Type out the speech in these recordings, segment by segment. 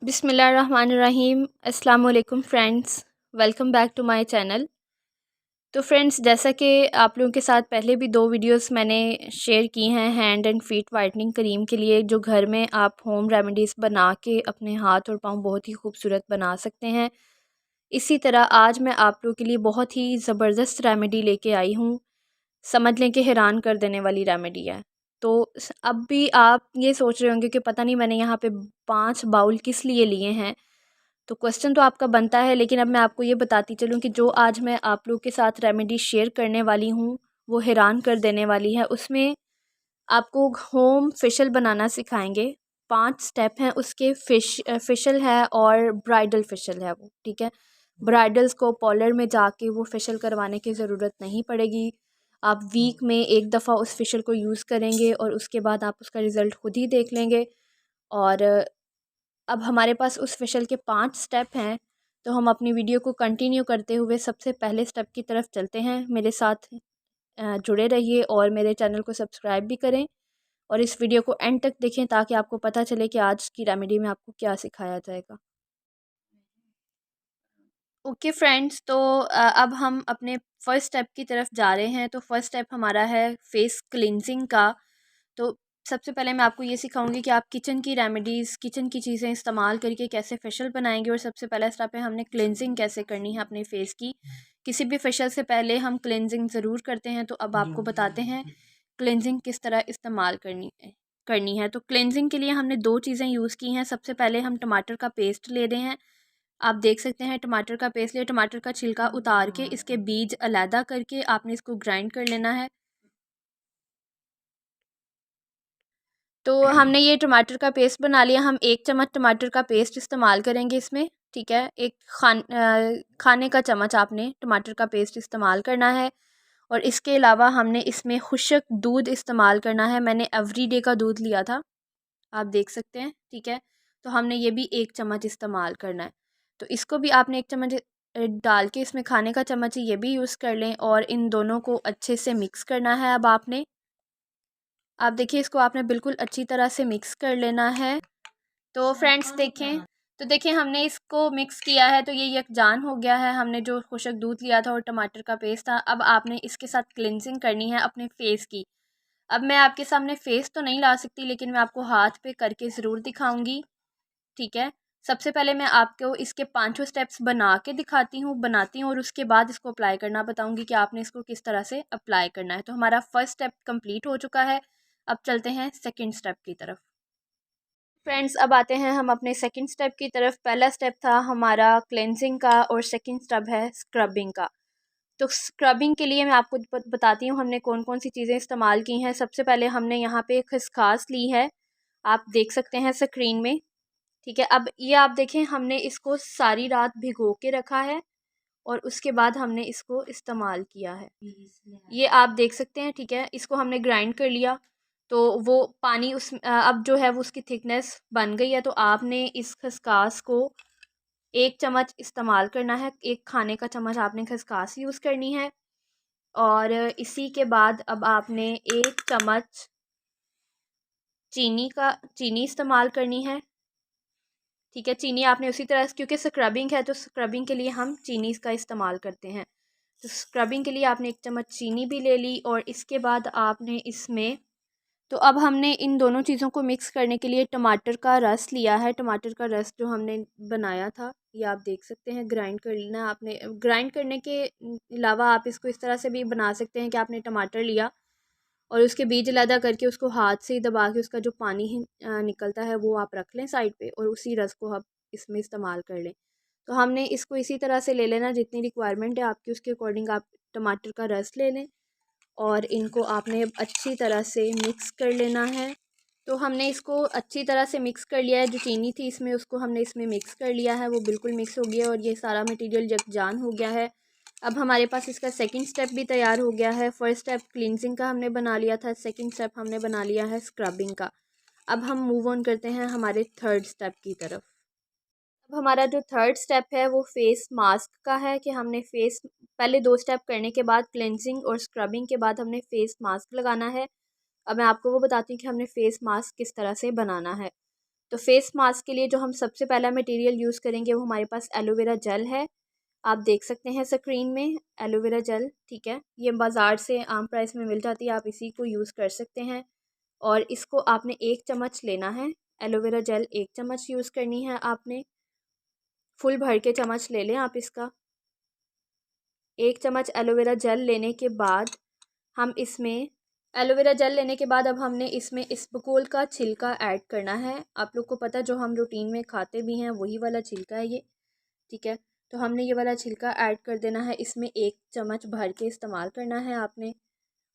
बिस्मिल्लाहिर्रहमानिर्रहीम। अस्सलाम वालेकुम friends, welcome back to my channel. तो फ्रेंड्स, जैसा कि आप लोगों के साथ पहले भी दो वीडियोस मैंने शेयर की हैं hand and feet whitening cream के लिए, जो घर में आप होम रेमेडीज़ बना के अपने हाथ और पाँव बहुत ही खूबसूरत बना सकते हैं। इसी तरह आज मैं आप लोगों के लिए बहुत ही ज़बरदस्त रेमेडी लेके आई हूँ। समझ लें कि हैरान कर देने वाली रेमेडी है। तो अब भी आप ये सोच रहे होंगे कि पता नहीं मैंने यहाँ पे 5 बाउल किस लिए लिए हैं। तो क्वेश्चन तो आपका बनता है, लेकिन अब मैं आपको ये बताती चलूँ कि जो आज मैं आप लोग के साथ रेमेडी शेयर करने वाली हूँ वो हैरान कर देने वाली है। उसमें आपको होम फेशियल बनाना सिखाएंगे। 5 स्टेप हैं उसके। फेशियल है और ब्राइडल फेशियल है वो, ठीक है। ब्राइडल्स को पार्लर में जाके वो फेशियल करवाने की ज़रूरत नहीं पड़ेगी। आप वीक में एक दफ़ा उस फेशियल को यूज़ करेंगे और उसके बाद आप उसका रिज़ल्ट खुद ही देख लेंगे। और अब हमारे पास उस फेशियल के 5 स्टेप हैं। तो हम अपनी वीडियो को कंटिन्यू करते हुए सबसे पहले स्टेप की तरफ चलते हैं। मेरे साथ जुड़े रहिए और मेरे चैनल को सब्सक्राइब भी करें और इस वीडियो को एंड तक देखें ताकि आपको पता चले कि आज की रेमेडी में आपको क्या सिखाया जाएगा। ओके फ्रेंड्स, तो अब हम अपने फर्स्ट स्टेप की तरफ जा रहे हैं। तो फर्स्ट स्टेप हमारा है फेस क्लिनजिंग का। तो सबसे पहले मैं आपको ये सिखाऊंगी कि आप किचन की रेमेडीज़, किचन की चीज़ें इस्तेमाल करके कैसे फेशियल बनाएंगे। और सबसे पहला स्टेप है हमने क्लिनजिंग कैसे करनी है अपने फेस की। किसी भी फेशियल से पहले हम क्लिनजिंग ज़रूर करते हैं। तो अब आपको बताते हैं क्लिनजिंग किस तरह इस्तेमाल करनी है। तो क्लिनजिंग के लिए हमने दो चीज़ें यूज़ की हैं। सबसे पहले हम टमाटर का पेस्ट ले रहे हैं। आप देख सकते हैं टमाटर का पेस्ट लिया। टमाटर का छिलका उतार के इसके बीज अलहदा करके आपने इसको ग्राइंड कर लेना है। तो हमने ये टमाटर का पेस्ट बना लिया। हम 1 चम्मच टमाटर का पेस्ट इस्तेमाल करेंगे इसमें, ठीक है। एक खाने का चम्मच आपने टमाटर का पेस्ट इस्तेमाल करना है। और इसके अलावा हमने इसमें खुश्क दूध इस्तेमाल करना है। मैंने एवरीडे का दूध लिया था, आप देख सकते हैं, ठीक है। तो हमने ये भी 1 चम्मच इस्तेमाल करना है। तो इसको भी आपने 1 चम्मच डाल के इसमें खाने का चम्मच ये भी यूज़ कर लें और इन दोनों को अच्छे से मिक्स करना है। अब आपने आप देखिए इसको आपने बिल्कुल अच्छी तरह से मिक्स कर लेना है। तो फ्रेंड्स देखें, तो देखिए हमने इसको मिक्स किया है तो ये यकजान हो गया है। हमने जो खुशक दूध लिया था और टमाटर का पेस्ट था, अब आपने इसके साथ क्लिनजिंग करनी है अपने फेस की। अब मैं आपके सामने फेस तो नहीं ला सकती, लेकिन मैं आपको हाथ पे करके ज़रूर दिखाऊंगी, ठीक है। सबसे पहले मैं आपको इसके 5 स्टेप्स बना के बनाती हूँ और उसके बाद इसको अप्लाई करना बताऊंगी कि आपने इसको किस तरह से अप्लाई करना है। तो हमारा फर्स्ट स्टेप कंप्लीट हो चुका है। अब चलते हैं सेकंड स्टेप की तरफ। फ्रेंड्स, अब आते हैं हम अपने सेकंड स्टेप की तरफ। पहला स्टेप था हमारा क्लेंजिंग का और सेकंड स्टेप है स्क्रबिंग का। तो स्क्रबिंग के लिए मैं आपको बताती हूँ हमने कौन कौन सी चीज़ें इस्तेमाल की हैं। सबसे पहले हमने यहाँ पे खसखस ली है, आप देख सकते हैं स्क्रीन में, ठीक है। अब ये आप देखें हमने इसको सारी रात भिगो के रखा है और उसके बाद हमने इसको इस्तेमाल किया है, ये आप देख सकते हैं, ठीक है। इसको हमने ग्राइंड कर लिया तो वो पानी अब जो है वो उसकी थिकनेस बन गई है। तो आपने इस खसकास को 1 चम्मच इस्तेमाल करना है। 1 खाने का चम्मच आपने खसकास यूज़ करनी है। और इसी के बाद अब आपने 1 चम्मच चीनी इस्तेमाल करनी है, ठीक है। चीनी आपने उसी तरह, क्योंकि स्क्रबिंग है तो स्क्रबिंग के लिए हम चीनी का इस्तेमाल करते हैं। तो स्क्रबिंग के लिए आपने 1 चम्मच चीनी भी ले ली और इसके बाद आपने इसमें, तो अब हमने इन दोनों चीज़ों को मिक्स करने के लिए टमाटर का रस लिया है। टमाटर का रस जो हमने बनाया था ये आप देख सकते हैं, ग्राइंड कर लेना है आपने। ग्राइंड करने के अलावा आप इसको इस तरह से भी बना सकते हैं कि आपने टमाटर लिया और उसके बीज अलहदा करके उसको हाथ से ही दबा के उसका जो पानी निकलता है वो आप रख लें साइड पे और उसी रस को आप इसमें इस्तेमाल कर लें। तो हमने इसको इसी तरह से ले लेना, जितनी रिक्वायरमेंट है आपकी उसके अकॉर्डिंग आप टमाटर का रस ले लें और इनको आपने अच्छी तरह से मिक्स कर लेना है। तो हमने इसको अच्छी तरह से मिक्स कर लिया है। जो चीनी थी इसमें उसको हमने इसमें मिक्स कर लिया है, वो बिल्कुल मिक्स हो गया और ये सारा मटेरियल यकजान हो गया है। अब हमारे पास इसका सेकंड स्टेप भी तैयार हो गया है। फर्स्ट स्टेप क्लींजिंग का हमने बना लिया था, सेकंड स्टेप हमने बना लिया है स्क्रबिंग का। अब हम मूव ऑन करते हैं हमारे थर्ड स्टेप की तरफ। अब हमारा जो थर्ड स्टेप है वो फेस मास्क का है कि हमने फेस पहले 2 स्टेप करने के बाद क्लेंजिंग और स्क्रबिंग के बाद हमने फेस मास्क लगाना है। अब मैं आपको वो बताती हूँ कि हमने फेस मास्क किस तरह से बनाना है। तो फेस मास्क के लिए जो हम सबसे पहला मटेरियल यूज़ करेंगे वो हमारे पास एलोवेरा जेल है। आप देख सकते हैं स्क्रीन में एलोवेरा जेल, ठीक है। ये बाज़ार से आम प्राइस में मिल जाती है, आप इसी को यूज़ कर सकते हैं। और इसको आपने 1 चम्मच लेना है। एलोवेरा जेल 1 चम्मच यूज़ करनी है आपने। फुल भर के चम्मच ले लें आप इसका। 1 चम्मच एलोवेरा जेल लेने के बाद हम इसमें एलोवेरा जेल लेने के बाद अब हमने इसमें इसबगोल का छिलका ऐड करना है। आप लोग को पता है जो हम रूटीन में खाते भी हैं वही वाला छिलका है ये, ठीक है। तो हमने ये वाला छिलका ऐड कर देना है इसमें, 1 चम्मच भर के इस्तेमाल करना है आपने।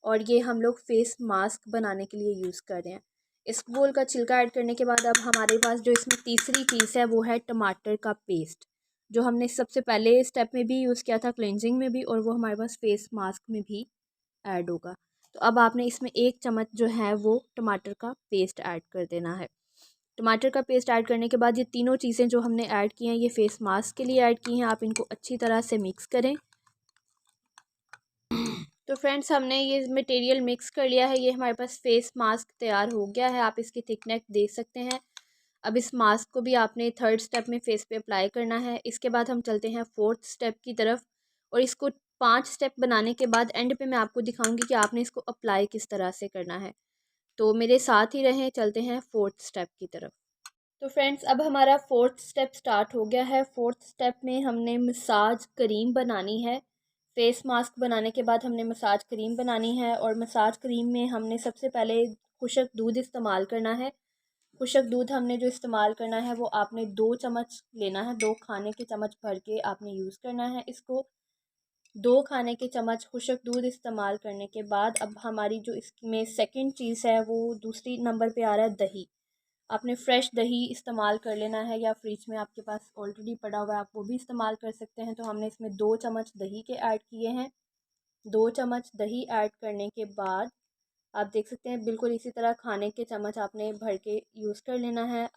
और ये हम लोग फेस मास्क बनाने के लिए यूज़ कर रहे हैं। इसबगोल का छिलका ऐड करने के बाद अब हमारे पास जो इसमें तीसरी चीज़ है वो है टमाटर का पेस्ट, जो हमने सबसे पहले स्टेप में भी यूज़ किया था, क्लेंजिंग में भी, और वो हमारे पास फेस मास्क में भी ऐड होगा। तो अब आपने इसमें 1 चम्मच जो है वो टमाटर का पेस्ट ऐड कर देना है। टमाटर का पेस्ट ऐड करने के बाद ये तीनों चीज़ें जो हमने ऐड की हैं ये फेस मास्क के लिए ऐड की हैं, आप इनको अच्छी तरह से मिक्स करें। तो फ्रेंड्स हमने ये मटेरियल मिक्स कर लिया है, ये हमारे पास फेस मास्क तैयार हो गया है। आप इसकी थिकनेस देख सकते हैं। अब इस मास्क को भी आपने 3rd स्टेप में फेस पे अप्लाई करना है। इसके बाद हम चलते हैं 4th स्टेप की तरफ, और इसको 5 स्टेप बनाने के बाद एंड पे मैं आपको दिखाऊंगी कि आपने इसको अप्लाई किस तरह से करना है। तो मेरे साथ ही रहें, चलते हैं 4th स्टेप की तरफ। तो फ्रेंड्स अब हमारा 4th स्टेप स्टार्ट हो गया है। 4th स्टेप में हमने मसाज क्रीम बनानी है। फेस मास्क बनाने के बाद हमने मसाज क्रीम बनानी है, और मसाज क्रीम में हमने सबसे पहले खुशक दूध इस्तेमाल करना है। खुशक दूध हमने जो इस्तेमाल करना है वो आपने 2 चम्मच लेना है, 2 खाने के चम्मच भर के आपने यूज़ करना है इसको। 2 खाने के चम्मच खुशक दूध इस्तेमाल करने के बाद अब हमारी जो इसमें सेकंड चीज़ है वो दूसरी नंबर पे आ रहा है दही। आपने फ्रेश दही इस्तेमाल कर लेना है, या फ्रिज में आपके पास ऑलरेडी पड़ा हुआ है आप वो भी इस्तेमाल कर सकते हैं। तो हमने इसमें 2 चम्मच दही के ऐड किए हैं। 2 चम्मच दही ऐड करने के बाद आप देख सकते हैं बिल्कुल इसी तरह खाने के चम्मच आपने भर के यूज़ कर लेना है।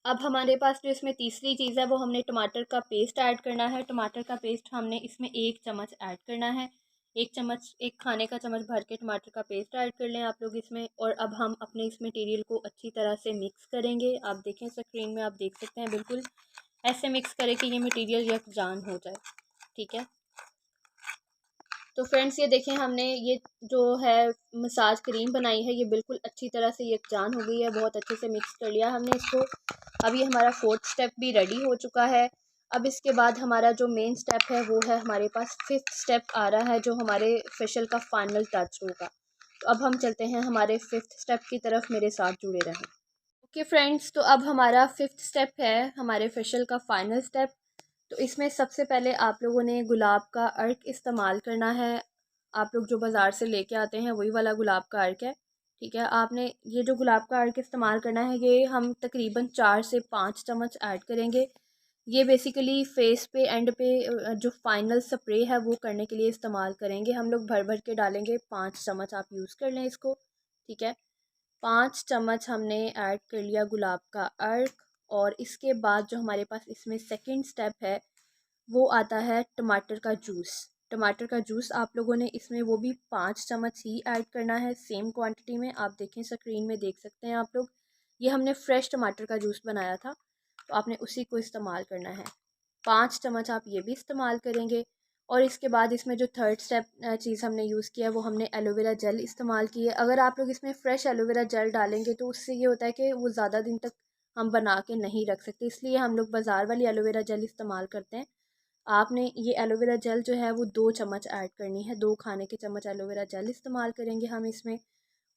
अब हमारे पास जो इसमें तीसरी चीज़ है वो हमने टमाटर का पेस्ट ऐड करना है। टमाटर का पेस्ट हमने इसमें 1 चम्मच ऐड करना है। 1 चम्मच, 1 खाने का चम्मच भर के टमाटर का पेस्ट ऐड कर लें आप लोग इसमें। और अब हम अपने इस मटेरियल को अच्छी तरह से मिक्स करेंगे। आप देखें स्क्रीन में, आप देख सकते हैं बिल्कुल ऐसे मिक्स करें कि ये मटेरियल यकजान हो जाए, ठीक है। तो फ्रेंड्स ये देखें हमने ये जो है मसाज क्रीम बनाई है ये बिल्कुल अच्छी तरह से यकजान हो गई है, बहुत अच्छे से मिक्स कर लिया हमने इसको। अब ये हमारा 4th स्टेप भी रेडी हो चुका है। अब इसके बाद हमारा जो मेन स्टेप है वो है हमारे पास 5th स्टेप आ रहा है, जो हमारे फेशियल का फाइनल टच होगा। तो अब हम चलते हैं हमारे 5th स्टेप की तरफ, मेरे साथ जुड़े रहें। ओके फ्रेंड्स, तो अब हमारा 5th स्टेप है हमारे फेशियल का फाइनल स्टेप। तो इसमें सबसे पहले आप लोगों ने गुलाब का अर्क इस्तेमाल करना है। आप लोग जो बाज़ार से लेके आते हैं वही वाला गुलाब का अर्क है, ठीक है। आपने ये जो गुलाब का अर्क इस्तेमाल करना है ये हम तकरीबन 4 से 5 चम्मच ऐड करेंगे। ये बेसिकली फेस पे एंड पे जो फाइनल स्प्रे है वो करने के लिए इस्तेमाल करेंगे हम लोग। भर भर के डालेंगे, 5 चम्मच आप यूज़ कर लें इसको, ठीक है। 5 चम्मच हमने ऐड कर लिया गुलाब का अर्क। और इसके बाद जो हमारे पास इसमें सेकंड स्टेप है वो आता है टमाटर का जूस। टमाटर का जूस आप लोगों ने इसमें वो भी 5 चम्मच ही ऐड करना है, सेम क्वांटिटी में। आप देखें स्क्रीन में, देख सकते हैं आप लोग, ये हमने फ्रेश टमाटर का जूस बनाया था तो आपने उसी को इस्तेमाल करना है। 5 चम्मच आप ये भी इस्तेमाल करेंगे। और इसके बाद इसमें जो 3rd स्टेप चीज़ हमने यूज़ किया है वो हमने एलोवेरा जेल इस्तेमाल की है। अगर आप लोग इसमें फ़्रेश एलोवेरा जेल डालेंगे तो उससे ये होता है कि वो ज़्यादा दिन तक हम बना के नहीं रख सकते, इसलिए हम लोग बाज़ार वाली एलोवेरा जेल इस्तेमाल करते हैं। आपने ये एलोवेरा जेल जो है वो 2 चम्मच ऐड करनी है, 2 खाने के चम्मच एलोवेरा जेल इस्तेमाल करेंगे हम इसमें।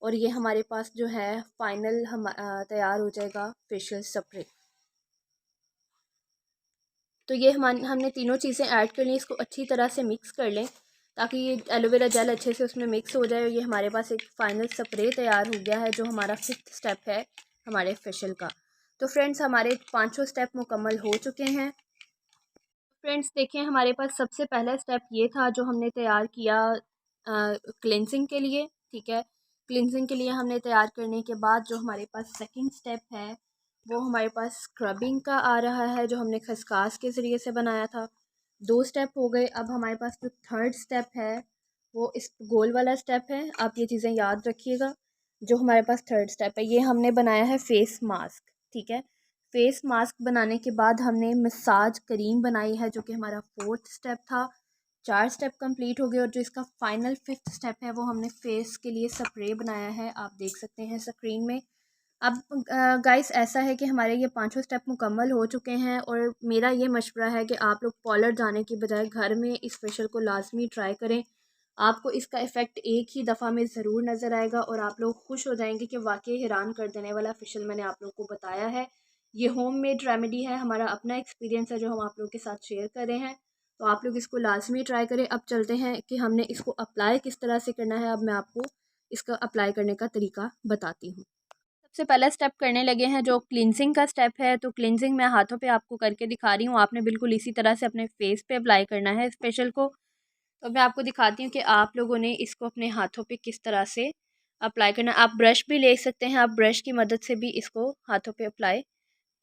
और ये हमारे पास जो है फाइनल हम तैयार हो जाएगा फेशियल स्प्रे। तो ये हमने तीनों चीज़ें ऐड कर ली, इसको अच्छी तरह से मिक्स कर लें ताकि ये एलोवेरा जेल अच्छे से उसमें मिक्स हो जाए। और ये हमारे पास एक फ़ाइनल स्प्रे तैयार हो गया है जो हमारा 5th स्टेप है हमारे फेशियल का। तो फ्रेंड्स हमारे 5 स्टेप मुकम्मल हो चुके हैं। फ्रेंड्स देखें हमारे पास सबसे पहला स्टेप ये था जो हमने तैयार किया क्लिनजिंग के लिए, ठीक है। क्लिनजिंग के लिए हमने तैयार करने के बाद जो हमारे पास सेकंड स्टेप है वो हमारे पास स्क्रबिंग का आ रहा है, जो हमने खसकास के ज़रिए से बनाया था। 2 स्टेप हो गए। अब हमारे पास जो 3rd स्टेप है वो इस गोल वाला स्टेप है। आप ये चीज़ें याद रखिएगा। जो हमारे पास 3rd स्टेप है ये हमने बनाया है फेस मास्क, ठीक है। फेस मास्क बनाने के बाद हमने मसाज क्रीम बनाई है, जो कि हमारा 4th स्टेप था। 4 स्टेप कंप्लीट हो गए और जो इसका फाइनल 5th स्टेप है वो हमने फेस के लिए स्प्रे बनाया है, आप देख सकते हैं स्क्रीन में। अब गाइस ऐसा है कि हमारे ये 5 स्टेप मुकम्मल हो चुके हैं और मेरा ये मशवरा है कि आप लोग पार्लर जाने की बजाय घर में इस फेशियल को लाजमी ट्राई करें। आपको इसका इफ़ेक्ट एक ही दफ़ा में ज़रूर नज़र आएगा और आप लोग खुश हो जाएंगे कि वाकई हैरान कर देने वाला फेशियल मैंने आप लोगों को बताया है। ये होममेड रेमेडी है, हमारा अपना एक्सपीरियंस है जो हम आप लोगों के साथ शेयर कर रहे हैं। तो आप लोग इसको लाजमी ट्राई करें। अब चलते हैं कि हमने इसको अप्लाई किस तरह से करना है। अब मैं आपको इसका अप्लाई करने का तरीका बताती हूँ। सबसे पहला स्टेप करने लगे हैं जो क्लिनजिंग का स्टेप है। तो क्लिनजिंग मैं हाथों पे आपको करके दिखा रही हूँ, आपने बिल्कुल इसी तरह से अपने फेस पे अप्लाई करना है इस फेशियल को। तो मैं आपको दिखाती हूँ कि आप लोगों ने इसको अपने हाथों पे किस तरह से अप्लाई करना है। आप ब्रश भी ले सकते हैं, आप ब्रश की मदद से भी इसको हाथों पे अप्लाई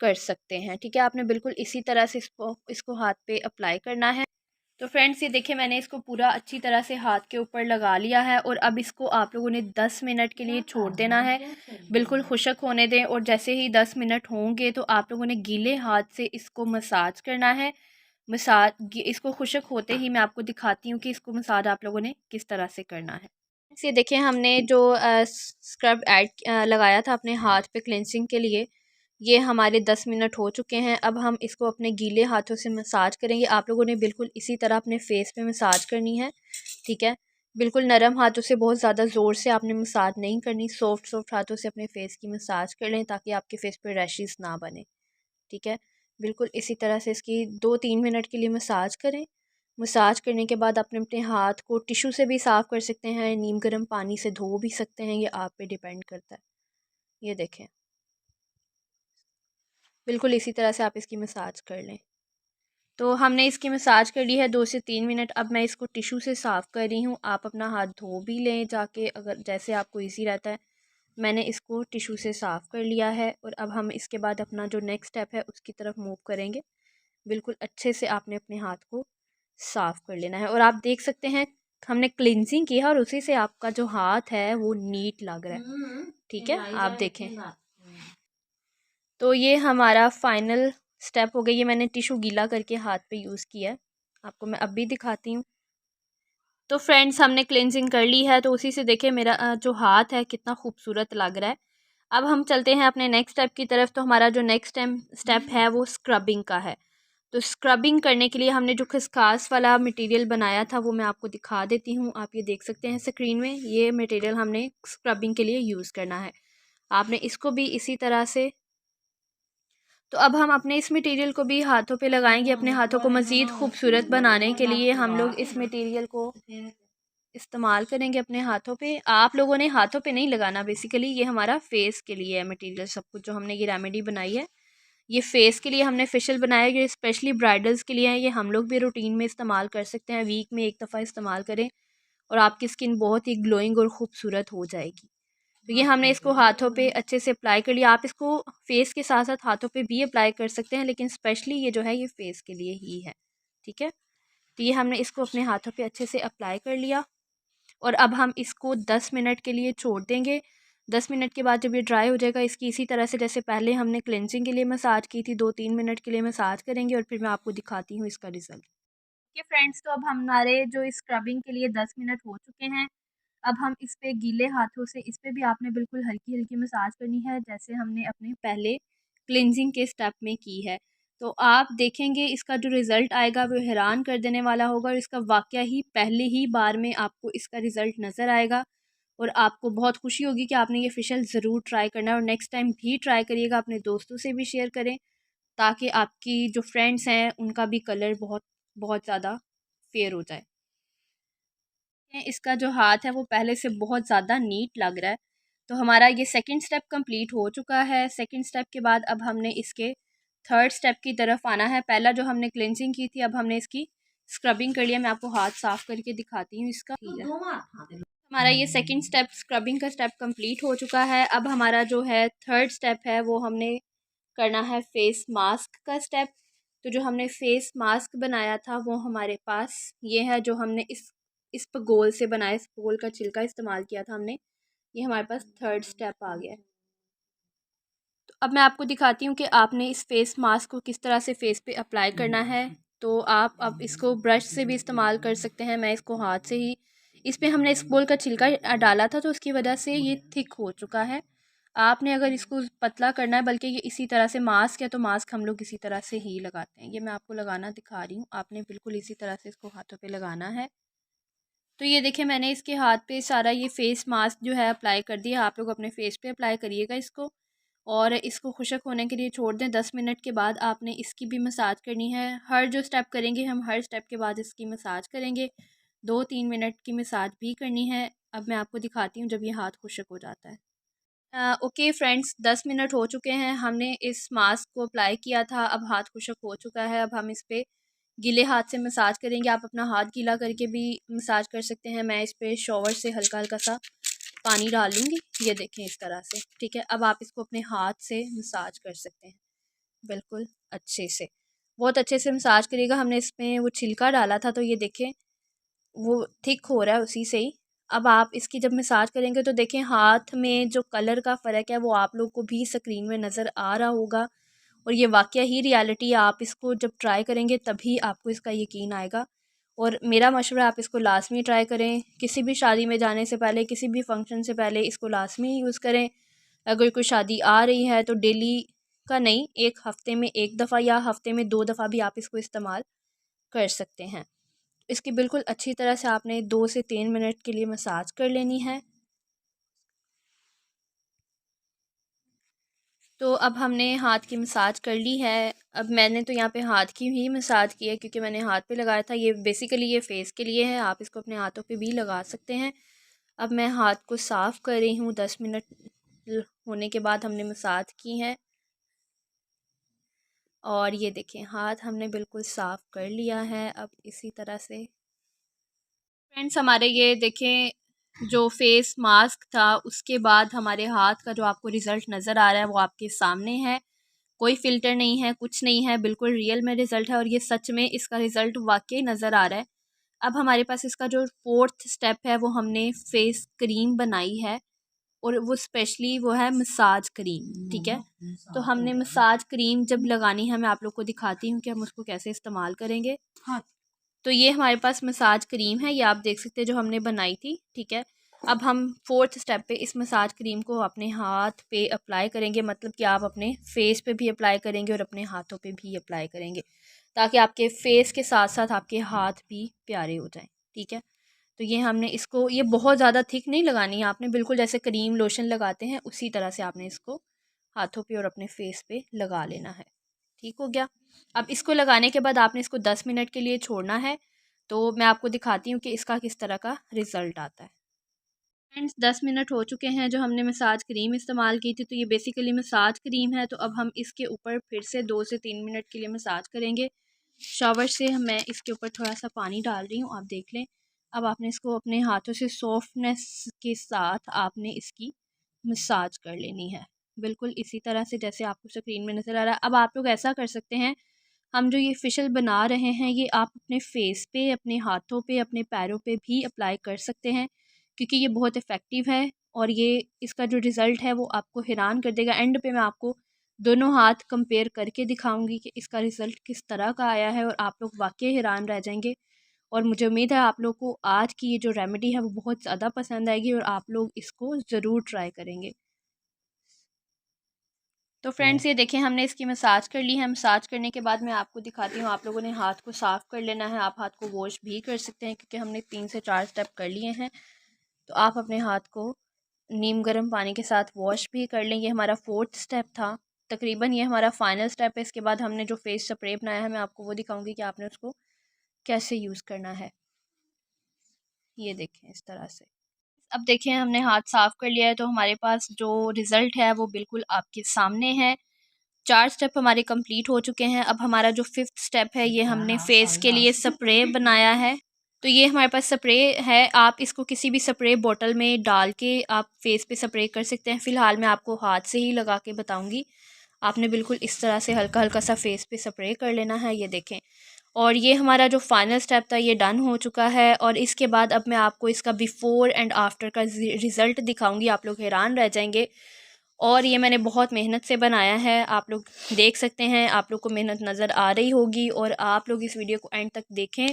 कर सकते हैं, ठीक है। आपने बिल्कुल इसी तरह से इसको हाथ पे अप्लाई करना है। तो फ्रेंड्स ये देखिए मैंने इसको पूरा अच्छी तरह से हाथ के ऊपर लगा लिया है और अब इसको आप लोगों ने 10 मिनट के लिए छोड़ देना है, बिल्कुल खुश्क होने दें। और जैसे ही 10 मिनट होंगे तो आप लोगों ने गीले हाथ से इसको मसाज करना है। इसको खुश्क होते ही मैं आपको दिखाती हूँ कि इसको मसाज आप लोगों ने किस तरह से करना है। ये देखिए हमने जो स्क्रब लगाया था अपने हाथ पे क्लेंसिंग के लिए, ये हमारे 10 मिनट हो चुके हैं। अब हम इसको अपने गीले हाथों से मसाज करेंगे। आप लोगों ने बिल्कुल इसी तरह अपने फेस पे मसाज करनी है, ठीक है। बिल्कुल नरम हाथों से, बहुत ज़्यादा ज़ोर से आपने मसाज नहीं करनी, सॉफ्ट सॉफ्ट हाथों से अपने फेस की मसाज कर लें ताकि आपके फेस पे रैशेस ना बने, ठीक है। बिल्कुल इसी तरह से इसकी 2-3 मिनट के लिए मसाज करें। मसाज करने के बाद अपने अपने हाथ को टिशू से भी साफ़ कर सकते हैं, नीम गर्म पानी से धो भी सकते हैं, ये आप पे डिपेंड करता है। ये देखें बिल्कुल इसी तरह से आप इसकी मसाज कर लें। तो हमने इसकी मसाज कर ली है 2 से 3 मिनट। अब मैं इसको टिशू से साफ़ कर रही हूँ, आप अपना हाथ धो भी लें जाके, अगर जैसे आपको ईजी रहता है। मैंने इसको टिशू से साफ़ कर लिया है और अब हम इसके बाद अपना जो नेक्स्ट स्टेप है उसकी तरफ मूव करेंगे। बिल्कुल अच्छे से आपने अपने हाथ को साफ़ कर लेना है और आप देख सकते हैं हमने क्लिनजिंग की है और उसी से आपका जो हाथ है वो नीट लग रहा है, ठीक है। आप देखें तो ये हमारा फाइनल स्टेप हो गया। ये मैंने टिशू गीला करके हाथ पे यूज़ किया है, आपको मैं अब भी दिखाती हूँ। तो फ्रेंड्स हमने क्लिनजिंग कर ली है, तो उसी से देखिए मेरा जो हाथ है कितना खूबसूरत लग रहा है। अब हम चलते हैं अपने नेक्स्ट स्टेप की तरफ। तो हमारा जो नेक्स्ट स्टेप है वो स्क्रबिंग का है। तो स्क्रबिंग करने के लिए हमने जो खसकास वाला मटेरियल बनाया था वो मैं आपको दिखा देती हूँ। आप ये देख सकते हैं स्क्रीन में, ये मटेरियल हमने स्क्रबिंग के लिए यूज़ करना है। आपने इसको भी इसी तरह से, तो अब हम अपने इस मटेरियल को भी हाथों पे लगाएंगे। अपने हाथों को मज़ीद खूबसूरत बनाने के लिए हम लोग इस मटेरियल को इस्तेमाल करेंगे अपने हाथों पे। आप लोगों ने हाथों पे नहीं लगाना, बेसिकली ये हमारा फेस के लिए है मटेरियल। सब कुछ जो हमने ये रेमेडी बनाई है ये फेस के लिए हमने फेशियल बनाया, ये स्पेशली ब्राइडल्स के लिए है। ये हम लोग भी रूटीन में इस्तेमाल कर सकते हैं, वीक में एक दफ़ा इस्तेमाल करें और आपकी स्किन बहुत ही ग्लोइंग और ख़ूबसूरत हो जाएगी। तो ये हमने इसको हाथों पे अच्छे से अप्लाई कर लिया। आप इसको फेस के साथ साथ हाथों पे भी अप्लाई कर सकते हैं, लेकिन स्पेशली ये जो है ये फेस के लिए ही है, ठीक है। तो ये हमने इसको अपने हाथों पे अच्छे से अप्लाई कर लिया और अब हम इसको 10 मिनट के लिए छोड़ देंगे। 10 मिनट के बाद जब ये ड्राई हो जाएगा, इसकी इसी तरह से जैसे पहले हमने क्लेंजिंग के लिए मसाज की थी 2-3 मिनट के लिए मसाज करेंगे और फिर मैं आपको दिखाती हूँ इसका रिज़ल्ट। ओके फ्रेंड्स, तो अब हमारे जो स्क्रबिंग के लिए 10 मिनट हो चुके हैं। अब हम इस पे गीले हाथों से इस पे भी आपने बिल्कुल हल्की-हल्की मसाज करनी है, जैसे हमने अपने पहले क्लींजिंग के स्टेप में की है। तो आप देखेंगे इसका जो रिज़ल्ट आएगा वो हैरान कर देने वाला होगा और इसका वाक़या ही पहले ही बार में आपको इसका रिज़ल्ट नज़र आएगा और आपको बहुत खुशी होगी कि आपने ये फेशियल ज़रूर ट्राई करना है और नेक्स्ट टाइम भी ट्राई करिएगा, अपने दोस्तों से भी शेयर करें ताकि आपकी जो फ्रेंड्स हैं उनका भी कलर बहुत बहुत ज़्यादा फेयर हो जाए। इसका जो हाथ है वो पहले से बहुत ज़्यादा नीट लग रहा है। तो हमारा ये सेकंड स्टेप कंप्लीट हो चुका है। सेकंड स्टेप के बाद अब हमने इसके थर्ड स्टेप की तरफ आना है। पहला जो हमने क्लेंजिंग की थी, अब हमने इसकी स्क्रबिंग कर लिया। मैं आपको हाथ साफ़ करके दिखाती हूँ इसका। हमारा ये सेकंड स्टेप स्क्रबिंग का स्टेप कंप्लीट हो चुका है। अब हमारा जो है थर्ड स्टेप है वो हमने करना है फेस मास्क का स्टेप। तो जो हमने फेस मास्क बनाया था वो हमारे पास ये है, जो हमने इस पर गोल से बनाया, इस गोल का छिलका इस्तेमाल किया था हमने। ये हमारे पास थर्ड स्टेप आ गया है। तो अब मैं आपको दिखाती हूँ कि आपने इस फेस मास्क को किस तरह से फेस पे अप्लाई करना है। तो आप अब इसको ब्रश से भी इस्तेमाल कर सकते हैं, मैं इसको हाथ से ही, इस पर हमने इस बोल का छिलका डाला था तो उसकी वजह से ये थिक हो चुका है। आपने अगर इसको पतला करना है, बल्कि ये इसी तरह से मास्क है तो मास्क हम लोग इसी तरह से ही लगाते हैं। ये मैं आपको लगाना दिखा रही हूँ, आपने बिल्कुल इसी तरह से इसको हाथों पे लगाना है। तो ये देखिए मैंने इसके हाथ पे सारा ये फेस मास्क जो है अप्लाई कर दिया। आप लोग अपने फेस पे अप्लाई करिएगा इसको, और इसको खुशक होने के लिए छोड़ दें। 10 मिनट के बाद आपने इसकी भी मसाज करनी है। हर जो स्टेप करेंगे हम हर स्टेप के बाद इसकी मसाज करेंगे। 2-3 मिनट की मसाज भी करनी है। अब मैं आपको दिखाती हूँ जब ये हाथ खुशक हो जाता है। ओके फ्रेंड्स, 10 मिनट हो चुके हैं, हमने इस मास्क को अप्लाई किया था, अब हाथ खुशक हो चुका है। अब हम इस पर गीले हाथ से मसाज करेंगे। आप अपना हाथ गीला करके भी मसाज कर सकते हैं। मैं इस पर शॉवर से हल्का हल्का सा पानी डाल लूँगी, ये देखें इस तरह से, ठीक है। अब आप इसको अपने हाथ से मसाज कर सकते हैं बिल्कुल अच्छे से, बहुत अच्छे से मसाज करिएगा। हमने इसमें वो छिलका डाला था तो ये देखें वो थिक हो रहा है उसी से ही। अब आप इसकी जब मसाज करेंगे तो देखें हाथ में जो कलर का फ़र्क है वो आप लोग को भी स्क्रीन में नज़र आ रहा होगा, और ये वाकया ही रियलिटी है। आप इसको जब ट्राई करेंगे तभी आपको इसका यकीन आएगा, और मेरा मशवरा आप इसको लाजमी ट्राई करें। किसी भी शादी में जाने से पहले, किसी भी फंक्शन से पहले इसको लाजमी यूज़ करें। अगर कोई शादी आ रही है तो डेली का नहीं, एक हफ़्ते में एक दफ़ा या हफ़्ते में 2 दफ़ा भी आप इसको इस्तेमाल कर सकते हैं। इसकी बिल्कुल अच्छी तरह से आपने 2 से 3 मिनट के लिए मसाज कर लेनी है। तो अब हमने हाथ की मसाज कर ली है। अब मैंने तो यहाँ पे हाथ की ही मसाज की है क्योंकि मैंने हाथ पे लगाया था। ये बेसिकली ये फेस के लिए है, आप इसको अपने हाथों पे भी लगा सकते हैं। अब मैं हाथ को साफ़ कर रही हूँ। 10 मिनट होने के बाद हमने मसाज की है, और ये देखें हाथ हमने बिल्कुल साफ़ कर लिया है। अब इसी तरह से फ्रेंड्स हमारे ये देखें जो फेस मास्क था उसके बाद हमारे हाथ का जो आपको रिज़ल्ट नज़र आ रहा है वो आपके सामने है। कोई फ़िल्टर नहीं है, कुछ नहीं है, बिल्कुल रियल में रिज़ल्ट है, और ये सच में इसका रिज़ल्ट वाकई नज़र आ रहा है। अब हमारे पास इसका जो 4th स्टेप है वो हमने फेस क्रीम बनाई है, और वो स्पेशली वो है मसाज क्रीम, ठीक है। तो हमने मसाज क्रीम जब लगानी है मैं आप लोग को दिखाती हूँ कि हम उसको कैसे इस्तेमाल करेंगे। हाँ, तो ये हमारे पास मसाज क्रीम है, ये आप देख सकते हैं जो हमने बनाई थी, ठीक है। अब हम 4th स्टेप पे इस मसाज क्रीम को अपने हाथ पे अप्लाई करेंगे, मतलब कि आप अपने फेस पे भी अप्लाई करेंगे और अपने हाथों पे भी अप्लाई करेंगे, ताकि आपके फेस के साथ साथ आपके हाथ भी प्यारे हो जाएं, ठीक है। तो ये हमने इसको, ये बहुत ज़्यादा थिक नहीं लगानी है आपने, बिल्कुल जैसे क्रीम लोशन लगाते हैं उसी तरह से आपने इसको हाथों पे और अपने फेस पे लगा लेना है। ठीक हो गया। अब इसको लगाने के बाद आपने इसको 10 मिनट के लिए छोड़ना है। तो मैं आपको दिखाती हूँ कि इसका किस तरह का रिज़ल्ट आता है। फ्रेंड्स 10 मिनट हो चुके हैं जो हमने मसाज क्रीम इस्तेमाल की थी, तो ये बेसिकली मसाज क्रीम है। तो अब हम इसके ऊपर फिर से 2 से 3 मिनट के लिए मसाज करेंगे। शावर से मैं इसके ऊपर थोड़ा सा पानी डाल रही हूँ, आप देख लें। अब आपने इसको अपने हाथों से सॉफ्टनेस के साथ आपने इसकी मसाज कर लेनी है, बिल्कुल इसी तरह से जैसे आपको स्क्रीन में नज़र आ रहा है। अब आप लोग ऐसा कर सकते हैं, हम जो ये फेशियल बना रहे हैं ये आप अपने फेस पे, अपने हाथों पे, अपने पैरों पे भी अप्लाई कर सकते हैं, क्योंकि ये बहुत इफ़ेक्टिव है, और ये इसका जो रिज़ल्ट है वो आपको हैरान कर देगा। एंड पे मैं आपको दोनों हाथ कंपेयर करके दिखाऊंगी कि इसका रिज़ल्ट किस तरह का आया है, और आप लोग वाकई हैरान रह जाएंगे। और मुझे उम्मीद है आप लोग को आज की ये जो रेमेडी है वो बहुत ज़्यादा पसंद आएगी, और आप लोग इसको ज़रूर ट्राई करेंगे। तो फ्रेंड्स ये देखें हमने इसकी मसाज कर ली है। मसाज करने के बाद मैं आपको दिखाती हूँ, आप लोगों ने हाथ को साफ़ कर लेना है। आप हाथ को वॉश भी कर सकते हैं क्योंकि हमने 3 से 4 स्टेप कर लिए हैं। तो आप अपने हाथ को नीम गर्म पानी के साथ वॉश भी कर लें। ये हमारा 4th स्टेप था, तकरीबन ये हमारा फाइनल स्टेप है। इसके बाद हमने जो फेस स्प्रे बनाया है मैं आपको वो दिखाऊंगी कि आपने उसको कैसे यूज़ करना है। ये देखें इस तरह से। अब देखें हमने हाथ साफ़ कर लिया है, तो हमारे पास जो रिज़ल्ट है वो बिल्कुल आपके सामने है। 4 स्टेप हमारे कंप्लीट हो चुके हैं। अब हमारा जो 5th स्टेप है ये हमने फेस के लिए स्प्रे बनाया है। तो ये हमारे पास स्प्रे है, आप इसको किसी भी स्प्रे बॉटल में डाल के आप फेस पे स्प्रे कर सकते हैं। फ़िलहाल मैं आपको हाथ से ही लगा के बताऊंगी। आपने बिल्कुल इस तरह से हल्का हल्का सा फेस पे स्प्रे कर लेना है, ये देखें। और ये हमारा जो फाइनल स्टेप था ये डन हो चुका है। और इसके बाद अब मैं आपको इसका बिफ़ोर एंड आफ्टर का रिज़ल्ट दिखाऊंगी, आप लोग हैरान रह जाएंगे। और ये मैंने बहुत मेहनत से बनाया है, आप लोग देख सकते हैं, आप लोग को मेहनत नज़र आ रही होगी। और आप लोग इस वीडियो को एंड तक देखें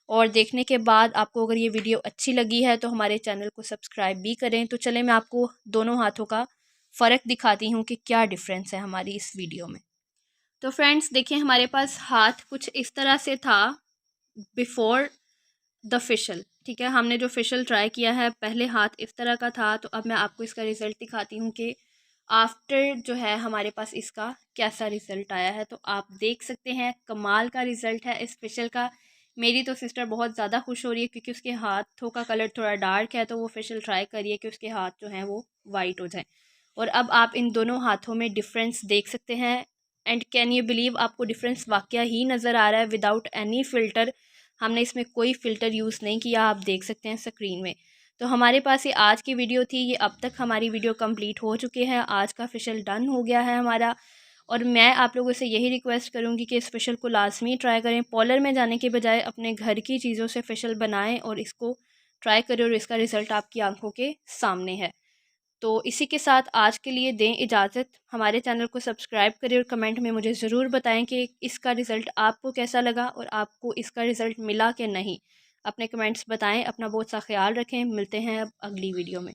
और देखने के बाद आपको अगर ये वीडियो अच्छी लगी है तो हमारे चैनल को सब्सक्राइब भी करें। तो चलें मैं आपको दोनों हाथों का फ़र्क दिखाती हूँ कि क्या डिफरेंस है हमारी इस वीडियो में। तो फ्रेंड्स देखिए, हमारे पास हाथ कुछ इस तरह से था बिफ़ोर द फेशियल, ठीक है। हमने जो फेशियल ट्राई किया है, पहले हाथ इस तरह का था। तो अब मैं आपको इसका रिज़ल्ट दिखाती हूँ कि आफ्टर जो है हमारे पास इसका कैसा रिज़ल्ट आया है। तो आप देख सकते हैं कमाल का रिज़ल्ट है इस फेशियल का। मेरी तो सिस्टर बहुत ज़्यादा खुश हो रही है क्योंकि उसके हाथों का कलर थोड़ा डार्क है, तो वो फेशियल ट्राई करिए कि उसके हाथ जो हैं वो वाइट हो जाए। और अब आप इन दोनों हाथों में डिफरेंस देख सकते हैं। एंड कैन यू बिलीव, आपको डिफरेंस वाकया ही नज़र आ रहा है विदाउट एनी फ़िल्टर। हमने इसमें कोई फ़िल्टर यूज़ नहीं किया, आप देख सकते हैं स्क्रीन में। तो हमारे पास ये आज की वीडियो थी, ये अब तक हमारी वीडियो कंप्लीट हो चुके हैं, आज का फेशियल डन हो गया है हमारा। और मैं आप लोगों से यही रिक्वेस्ट करूँगी कि इस फेशियल को लाजमी ट्राई करें, पार्लर में जाने के बजाय अपने घर की चीज़ों से फेशियल बनाएं और इसको ट्राई करें, और इसका रिज़ल्ट आपकी आंखों के सामने है। तो इसी के साथ आज के लिए दें इजाज़त। हमारे चैनल को सब्सक्राइब करें और कमेंट में मुझे ज़रूर बताएं कि इसका रिज़ल्ट आपको कैसा लगा और आपको इसका रिज़ल्ट मिला कि नहीं। अपने कमेंट्स बताएं। अपना बहुत सा ख्याल रखें। मिलते हैं अब अगली वीडियो में।